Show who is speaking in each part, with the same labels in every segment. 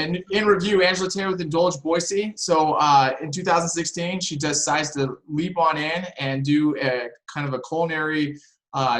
Speaker 1: and in review, Angela Taylor with Indulge Boise. So in 2016, she decides to leap on in and do a kind of a culinary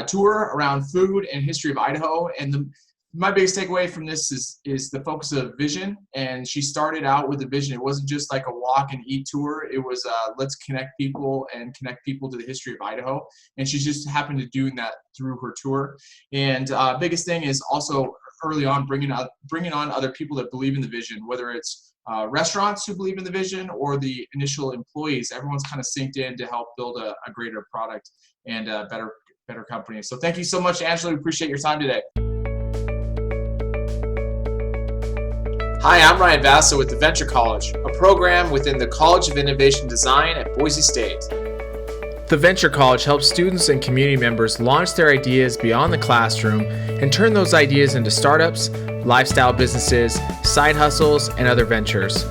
Speaker 1: tour around food and history of Idaho. And my biggest takeaway from this is the focus of vision. And she started out with a vision. It wasn't just like a walk and eat tour. It was let's connect people to the history of Idaho. And she's just happened to doing that through her tour. And biggest thing is also early on bringing on other people that believe in the vision, whether it's restaurants who believe in the vision or the initial employees. Everyone's kind of synced in to help build a greater product and a better company. So thank you so much, Angela. We appreciate your time today. Hi, I'm Ryan Vassa with the Venture College, a program within the College of Innovation Design at Boise State. The Venture College helps students and community members launch their ideas beyond the classroom and turn those ideas into startups, lifestyle businesses, side hustles, and other ventures.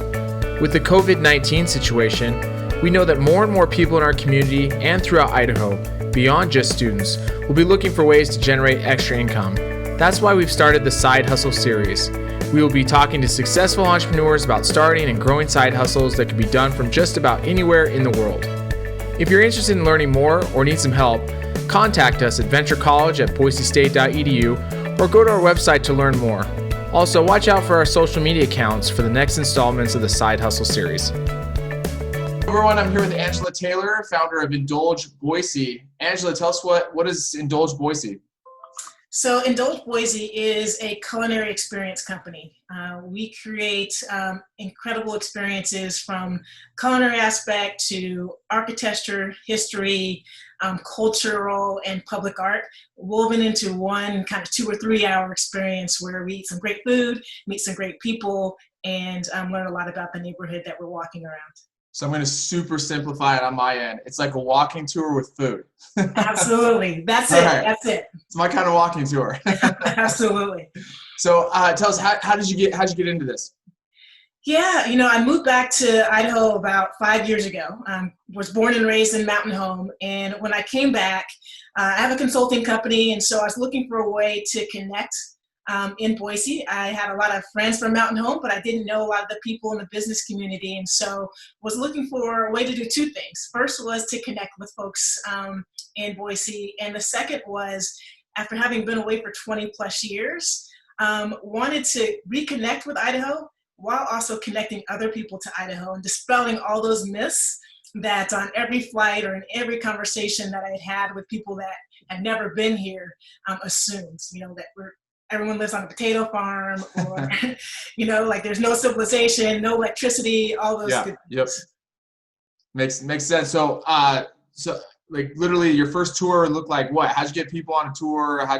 Speaker 1: With the COVID-19 situation, we know that more and more people in our community and throughout Idaho, beyond just students, will be looking for ways to generate extra income. That's why we've started the Side Hustle series. We will be talking to successful entrepreneurs about starting and growing side hustles that can be done from just about anywhere in the world. If you're interested in learning more or need some help, contact us at venturecollege@boisestate.edu or go to our website to learn more. Also, watch out for our social media accounts for the next installments of the Side Hustle series. Everyone, I'm here with Angela Taylor, founder of Indulge Boise. Angela, tell us what is Indulge Boise?
Speaker 2: So Indulge Boise is a culinary experience company. We create incredible experiences from culinary aspect to architecture, history, cultural, and public art, woven into one kind of 2 or 3 hour experience where we eat some great food, meet some great people, and learn a lot about the neighborhood that we're walking around.
Speaker 1: So I'm going to super simplify it on my end. It's like a walking tour with food.
Speaker 2: Absolutely. That's it.
Speaker 1: Right.
Speaker 2: That's it.
Speaker 1: It's my kind of walking tour.
Speaker 2: Absolutely.
Speaker 1: So tell us, how'd you get into this?
Speaker 2: Yeah, I moved back to Idaho about 5 years ago. Was born and raised in Mountain Home. And when I came back, I have a consulting company. And so I was looking for a way to connect in Boise. I had a lot of friends from Mountain Home, but I didn't know a lot of the people in the business community. And so was looking for a way to do 2 things. First was to connect with folks in Boise. And the second was, after having been away for 20 plus years, wanted to reconnect with Idaho while also connecting other people to Idaho and dispelling all those myths that on every flight or in every conversation that I had with people that had never been here assumes, that everyone lives on a potato farm or, like there's no civilization, no electricity, all those good things.
Speaker 1: Yep. Makes sense. So like literally your first tour looked like what? How'd you get people on a tour? Tell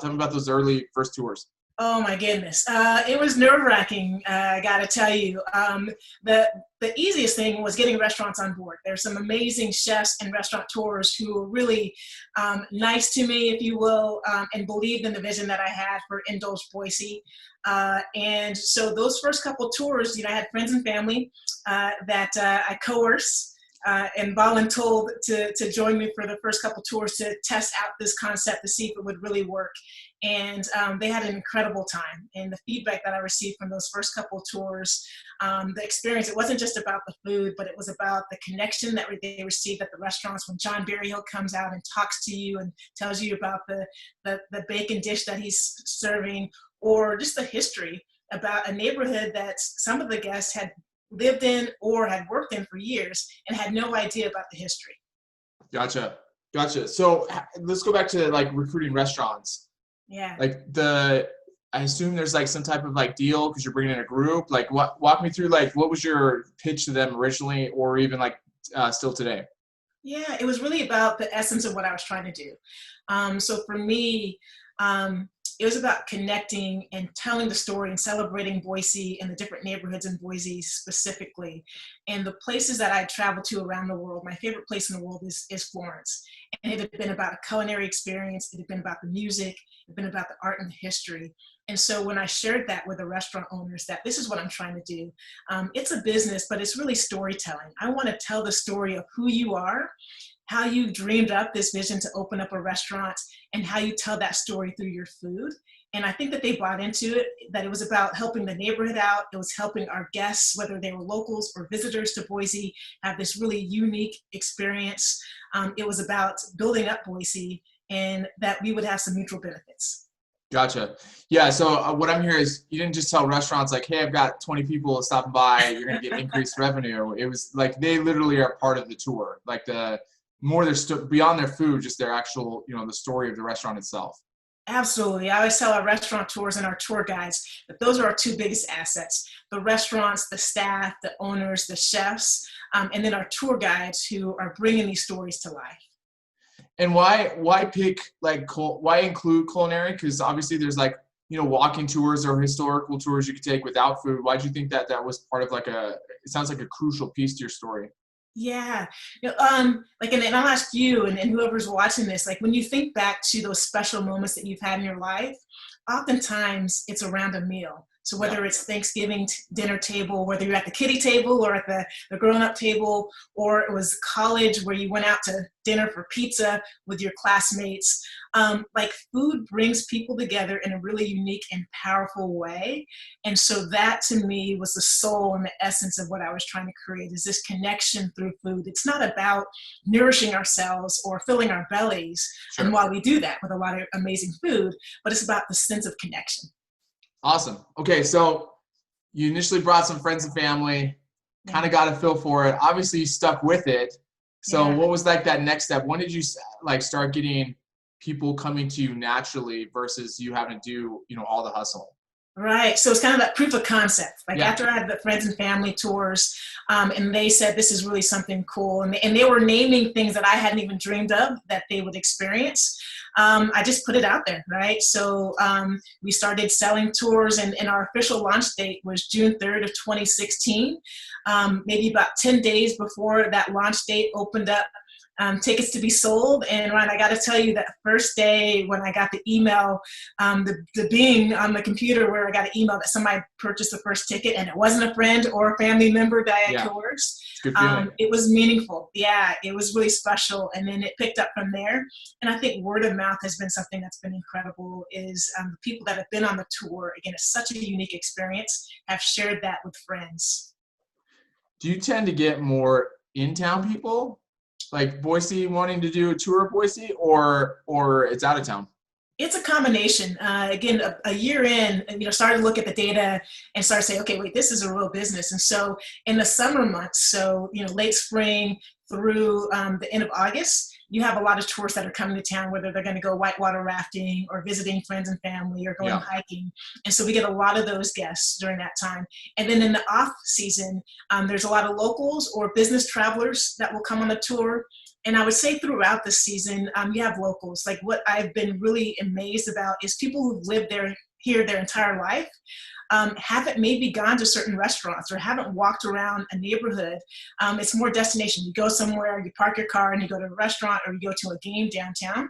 Speaker 1: me about those early first tours.
Speaker 2: Oh my goodness. It was nerve-wracking, I gotta tell you. The easiest thing was getting restaurants on board. There's some amazing chefs and restaurateurs who were really nice to me, if you will, and believed in the vision that I had for Indulge Boise. And so those first couple tours, I had friends and family that I coerced and voluntold to join me for the first couple tours to test out this concept to see if it would really work. And they had an incredible time. And the feedback that I received from those first couple tours, the experience, it wasn't just about the food, but it was about the connection that they received at the restaurants when John Berryhill comes out and talks to you and tells you about the bacon dish that he's serving, or just the history about a neighborhood that some of the guests had lived in or had worked in for years and had no idea about the history. Gotcha.
Speaker 1: So let's go back to like recruiting restaurants.
Speaker 2: Yeah.
Speaker 1: Like I assume there's like some type of like deal because you're bringing in a group. Like walk me through like what was your pitch to them originally, or even like still today?
Speaker 2: Yeah, it was really about the essence of what I was trying to do. So for me, it was about connecting and telling the story and celebrating Boise and the different neighborhoods in Boise specifically. And the places that I traveled to around the world, my favorite place in the world is Florence. And it had been about a culinary experience. It had been about the music. It had been about the art and the history. And so when I shared that with the restaurant owners, that this is what I'm trying to do, it's a business, but it's really storytelling. I want to tell the story of who you are, how you dreamed up this vision to open up a restaurant, and how you tell that story through your food. And I think that they bought into it, that it was about helping the neighborhood out. It was helping our guests, whether they were locals or visitors to Boise, have this really unique experience. It was about building up Boise and that we would have some mutual benefits.
Speaker 1: Gotcha. Yeah. So what I'm hearing is you didn't just tell restaurants like, hey, I've got 20 people stopping by, you're going to get increased revenue. It was like they literally are part of the tour. Like the more they're beyond their food, just their actual, the story of the restaurant itself.
Speaker 2: Absolutely. I always tell our restaurateurs and our tour guides that those are our two biggest assets: the restaurants, the staff, the owners, the chefs, and then our tour guides who are bringing these stories to life.
Speaker 1: And why pick why include culinary? Because obviously there's walking tours or historical tours you could take without food. Why do you think that was part of it sounds like a crucial piece to your story?
Speaker 2: Yeah. And I'll ask you and whoever's watching this, like when you think back to those special moments that you've had in your life, oftentimes it's around a meal. So whether it's Thanksgiving dinner table, whether you're at the kiddie table or at the grown-up table, or it was college where you went out to dinner for pizza with your classmates, food brings people together in a really unique and powerful way. And so that to me was the soul and the essence of what I was trying to create, is this connection through food. It's not about nourishing ourselves or filling our bellies. Sure. And while we do that with a lot of amazing food, but it's about the sense of connection.
Speaker 1: Awesome. Okay, so you initially brought some friends and family, kind of got a feel for it. Obviously, you stuck with it. So what was that next step? When did you start getting people coming to you naturally versus you having to do all the hustle?
Speaker 2: Right. So it's kind of that proof of concept. After I had the friends and family tours, and they said this is really something cool, and they were naming things that I hadn't even dreamed of that they would experience. I just put it out there, right? So we started selling tours, and our official launch date was June 3rd of 2016. Maybe about 10 days before that launch date opened up, tickets to be sold. And Ryan, I got to tell you, that first day when I got the email, the bing on the computer where I got an email that somebody purchased the first ticket, and it wasn't a friend or a family member that I had coerced.
Speaker 1: Good feeling.
Speaker 2: It was meaningful. Yeah, it was really special. And then it picked up from there. And I think word of mouth has been something that's been incredible, is the people that have been on the tour, again, it's such a unique experience, have shared that with friends.
Speaker 1: Do you tend to get more in-town people, like Boise wanting to do a tour of Boise, or it's out of town?
Speaker 2: It's a combination. Again, a year in, started to look at the data and started saying, okay, wait, this is a real business. And so in the summer months, so, late spring through the end of August, you have a lot of tourists that are coming to town, whether they're going to go whitewater rafting or visiting friends and family or going hiking. And so we get a lot of those guests during that time. And then in the off season, there's a lot of locals or business travelers that will come on the tour. And I would say throughout the season, you have locals. Like, what I've been really amazed about is people who've lived here their entire life, haven't maybe gone to certain restaurants or haven't walked around a neighborhood. It's more destination. You go somewhere, you park your car and you go to a restaurant, or you go to a game downtown.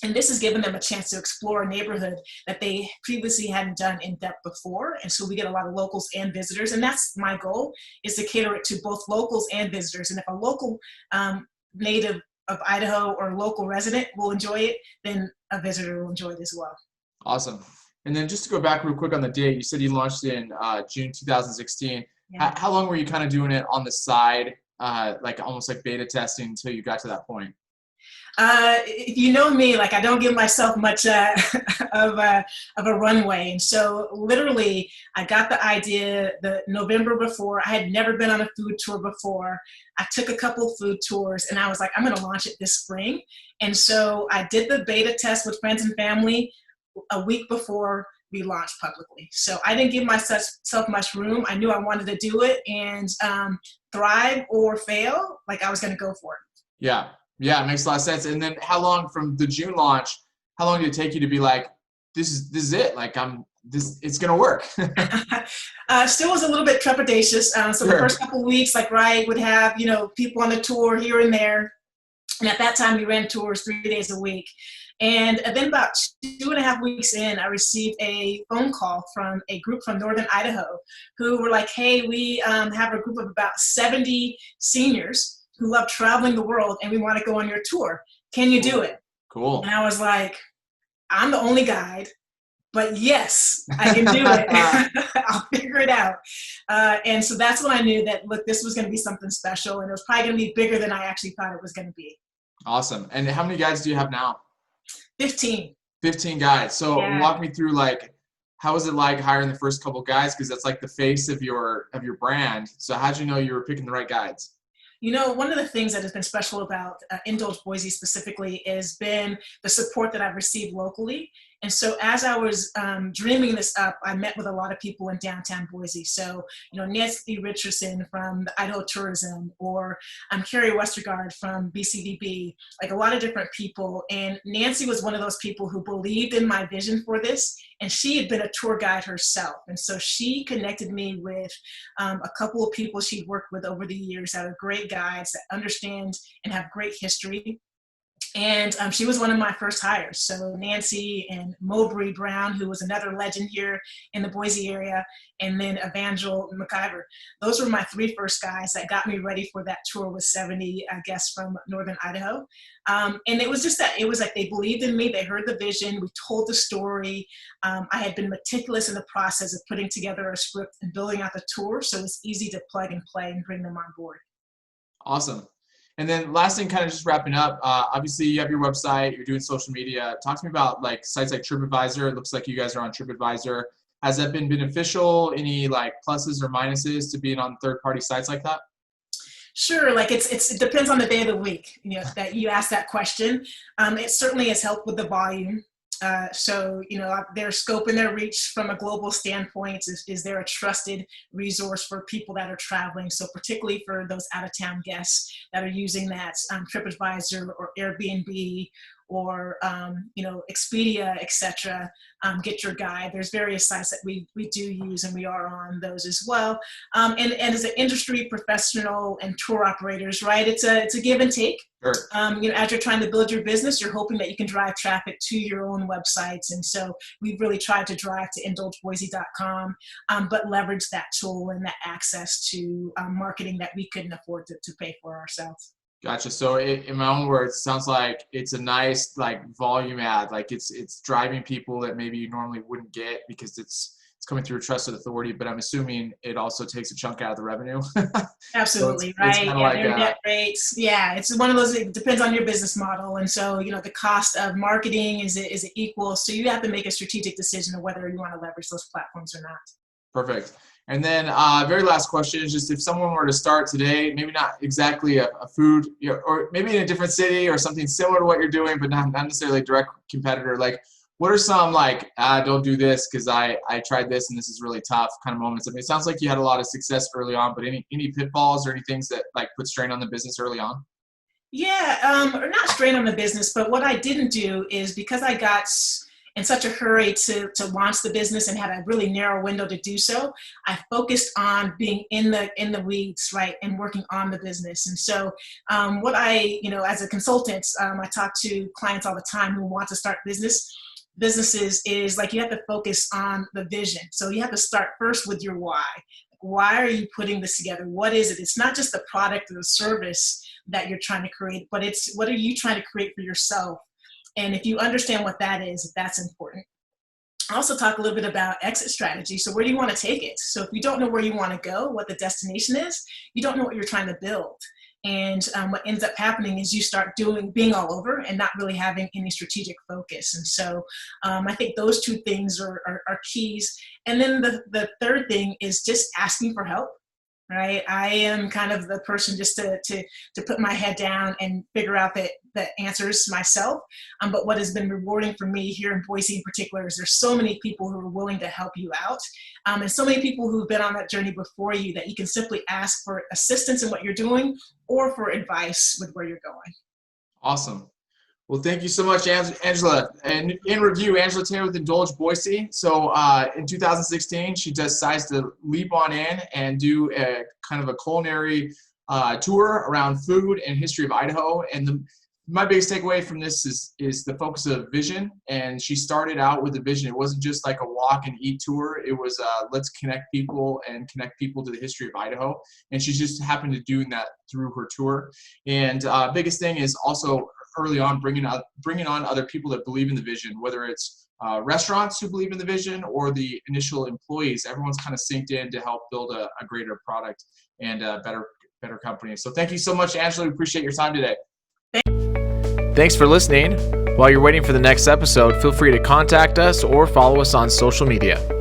Speaker 2: And this has given them a chance to explore a neighborhood that they previously hadn't done in depth before. And so we get a lot of locals and visitors. And that's my goal, is to cater it to both locals and visitors. And if a local native of Idaho or local resident will enjoy it, then a visitor will enjoy it as well.
Speaker 1: Awesome. And then just to go back real quick on the date, you said you launched in June 2016. Yeah. How long were you kind of doing it on the side, almost like beta testing until you got to that point?
Speaker 2: If you know me, I don't give myself much of a runway. And so literally I got the idea the November before. I had never been on a food tour before. I took a couple food tours and I was like, I'm going to launch it this spring. And so I did the beta test with friends and family a week before we launched publicly. So I didn't give myself much room. I knew I wanted to do it, and thrive or fail, I was going to go for it.
Speaker 1: Yeah. Yeah, it makes a lot of sense. And then how long from the June launch, how long did it take you to be like, this is it? It's going to work?
Speaker 2: Still was a little bit trepidatious. So the first couple of weeks, Ryan would have, people on the tour here and there. And at that time we ran tours 3 days a week. And then about 2.5 weeks in, I received a phone call from a group from Northern Idaho who were like, hey, we have a group of about 70 seniors who love traveling the world, and we want to go on your tour. Can you do it?
Speaker 1: Cool.
Speaker 2: And I was like, I'm the only guide. but yes, I can do it. I'll figure it out. And so that's when I knew that, look, this was going to be something special, and it was probably going to be bigger than I actually thought it was going to be.
Speaker 1: Awesome. And how many guides do you have now?
Speaker 2: 15.
Speaker 1: 15 guides. So
Speaker 2: Yeah.
Speaker 1: walk me through, like, how was it like hiring the first couple guys? Because that's like the face of your brand. So how'd you know you were picking the right guides?
Speaker 2: You know, one of the things that has been special about Indulge Boise specifically has been the support that I've received locally. And so as I was dreaming this up, I met with a lot of people in downtown Boise. So, you know, Nancy Richardson from the Idaho Tourism, or Carrie Westergaard from BCBB, like a lot of different people. And Nancy was one of those people who believed in my vision for this. And she had been a tour guide herself. And so she connected me with a couple of people she'd worked with over the years that are great guides that understand and have great history. And she was one of my first hires. So Nancy and Mowbray Brown, who was another legend here in the Boise area, and then Evangel McIver. Those were my three first guys that got me ready for that tour with 70 guests from Northern Idaho. And it was just that, it was like they believed in me, they heard the vision, we told the story. I had been meticulous in the process of putting together a script and building out the tour, so it's easy to plug and play and bring them on board.
Speaker 1: Awesome. And then last thing, kind of just wrapping up, obviously you have your website, you're doing social media. Talk to me about like sites like TripAdvisor. It looks like you guys are on TripAdvisor. Has that been beneficial? Any like pluses or minuses to being on third-party sites like that?
Speaker 2: Sure, like it depends on the day of the week, you know, that you ask that question. It certainly has helped with the volume. So, you know, their scope and their reach from a global standpoint, is there a trusted resource for people that are traveling? So particularly for those out-of-town guests that are using that TripAdvisor or Airbnb or, you know, Expedia, etc. Get Your Guide. There's various sites that we do use, and we are on those as well. And as an industry professional and tour operators, right, it's a give and take.
Speaker 1: Sure.
Speaker 2: You know, as you're trying to build your business, you're hoping that you can drive traffic to your own websites. And so we've really tried to drive to indulgeboise.com, but leverage that tool and that access to marketing that we couldn't afford to pay for ourselves.
Speaker 1: Gotcha. So in my own words, it sounds like it's a nice like volume ad. Like it's driving people that maybe you normally wouldn't get because it's coming through a trusted authority. But I'm assuming it also takes a chunk out of the revenue.
Speaker 2: Absolutely,
Speaker 1: so it's
Speaker 2: right.
Speaker 1: kind of
Speaker 2: Yeah,
Speaker 1: like
Speaker 2: their net rates. Yeah, it's one of those. It depends on your business model, and so you know the cost of marketing is it equal. So you have to make a strategic decision of whether you want to leverage those platforms or not.
Speaker 1: Perfect. And then very last question is just if someone were to start today, maybe not exactly a food, you know, or maybe in a different city or something similar to what you're doing, but not necessarily a direct competitor, like what are some like, don't do this because I tried this and this is really tough kind of moments? I mean, it sounds like you had a lot of success early on, but any pitfalls or any things that like put strain on the business early on?
Speaker 2: Yeah, or not strain on the business, but what I didn't do is because I got in such a hurry to launch the business and had a really narrow window to do so, I focused on being in the weeds, right, and working on the business. And so what I, you know, as a consultant, I talk to clients all the time who want to start businesses is like you have to focus on the vision. So you have to start first with your why. Why are you putting this together? What is it? It's not just the product or the service that you're trying to create, but it's what are you trying to create for yourself? And if you understand what that is, that's important. I also talk a little bit about exit strategy. So where do you want to take it? So if you don't know where you want to go, what the destination is, you don't know what you're trying to build. And what ends up happening is you start being all over and not really having any strategic focus. And so I think those two things are keys. And then the third thing is just asking for help. Right, I am kind of the person just to put my head down and figure out the answers myself. But what has been rewarding for me here in Boise in particular is there's so many people who are willing to help you out, and so many people who've been on that journey before you that you can simply ask for assistance in what you're doing or for advice with where you're going.
Speaker 1: Awesome. Well, thank you so much, Angela. And in review, Angela Taylor with Indulge Boise. So in 2016, she decided to leap on in and do a kind of a culinary tour around food and history of Idaho. And my biggest takeaway from this is the focus of vision. And she started out with a vision. It wasn't just like a walk and eat tour. It was let's connect people to the history of Idaho. And she just happened to doing that through her tour. And biggest thing is also early on bringing on other people that believe in the vision, whether it's restaurants who believe in the vision or the initial employees. Everyone's kind of synced in to help build a greater product and a better company. So thank you so much, Angela. We appreciate your time today.
Speaker 3: Thanks for listening. While you're waiting for the next episode, feel free to contact us or follow us on social media.